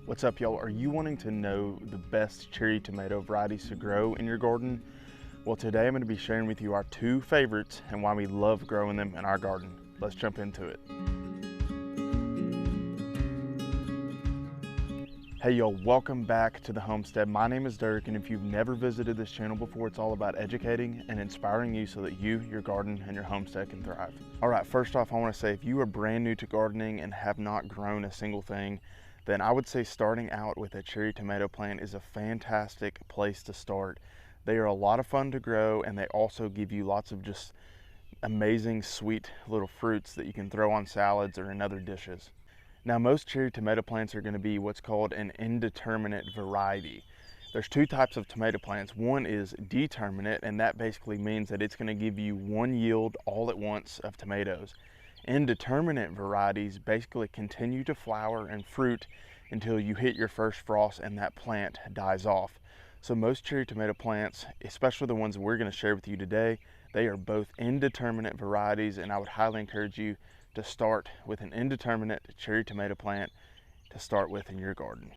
What's up, y'all? Are you wanting to know the best cherry tomato varieties to grow in your garden? Well, today I'm going to be sharing with you our two favorites and why we love growing them in our garden. Let's jump into it. Hey y'all, welcome back to the Homestead. My name is Dirk, and if you've never visited this channel before, it's all about educating and inspiring you so that you, your garden, and your homestead can thrive. All right, first off, I want to say if you are brand new to gardening and have not grown a single thing, then I would say starting out with a cherry tomato plant is a fantastic place to start. They are a lot of fun to grow, and they also give you lots of just amazing sweet little fruits that you can throw on salads or in other dishes. Now, most cherry tomato plants are going to be what's called an indeterminate variety. There's two types of tomato plants. One is determinate, and that basically means that it's going to give you one yield all at once of tomatoes. Indeterminate varieties basically continue to flower and fruit until you hit your first frost and that plant dies off. So most cherry tomato plants, especially the ones we're going to share with you today, they are both indeterminate varieties, and I would highly encourage you to start with an indeterminate cherry tomato plant to start with in your garden.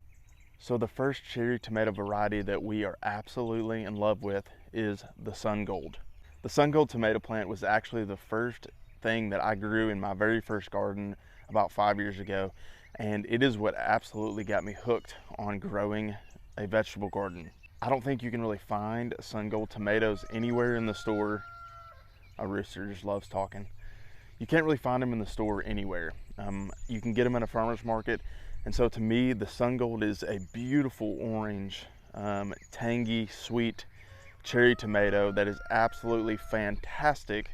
So the first cherry tomato variety that we are absolutely in love with is the Sungold. The Sungold tomato plant was actually the first thing that I grew in my very first garden about 5 years ago, and it is what absolutely got me hooked on growing a vegetable garden. I don't think you can really find Sungold tomatoes anywhere in the store. My rooster just loves talking. You can't really find them in the store anywhere. You can get them at a farmer's market. And so to me, the Sungold is a beautiful orange, tangy, sweet cherry tomato that is absolutely fantastic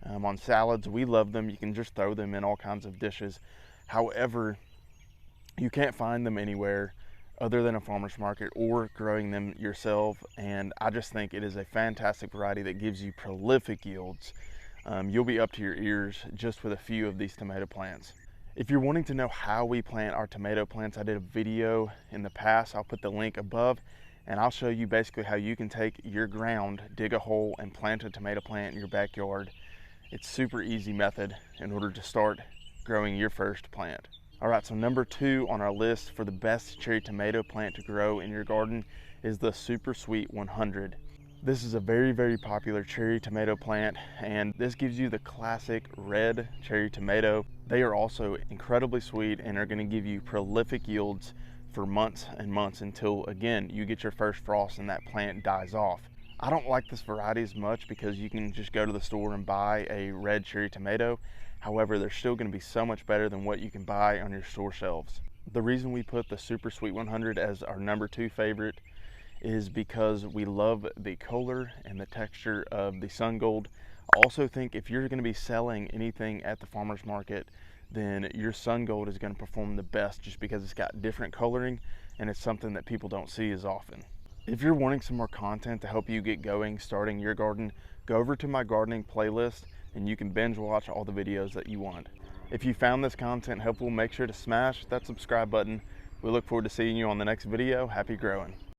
on salads. We love them. You can just throw them in all kinds of dishes. However, you can't find them anywhere other than a farmer's market or growing them yourself. And I just think it is a fantastic variety that gives you prolific yields. You'll be up to your ears just with a few of these tomato plants. If you're wanting to know how we plant our tomato plants, I did a video in the past. I'll put the link above, and I'll show you basically how you can take your ground, dig a hole, and plant a tomato plant in your backyard. It's a super easy method in order to start growing your first plant. All right, so number 2 on our list for the best cherry tomato plant to grow in your garden is the supersweet 100. This is a very, very popular cherry tomato plant, and this gives you the classic red cherry tomato. They are also incredibly sweet and are going to give you prolific yields for months and months until, again, you get your first frost and that plant dies off. I don't like this variety as much because you can just go to the store and buy a red cherry tomato. However, they're still going to be so much better than what you can buy on your store shelves. The reason we put the Super Sweet 100 as our number 2 favorite is because we love the color and the texture of the Sungold. I also think if you're going to be selling anything at the farmer's market, then your Sungold is going to perform the best just because it's got different coloring and it's something that people don't see as often. If you're wanting some more content to help you get going starting your garden, go over to my gardening playlist and you can binge watch all the videos that you want. If you found this content helpful, make sure to smash that subscribe button. We look forward to seeing you on the next video. Happy growing.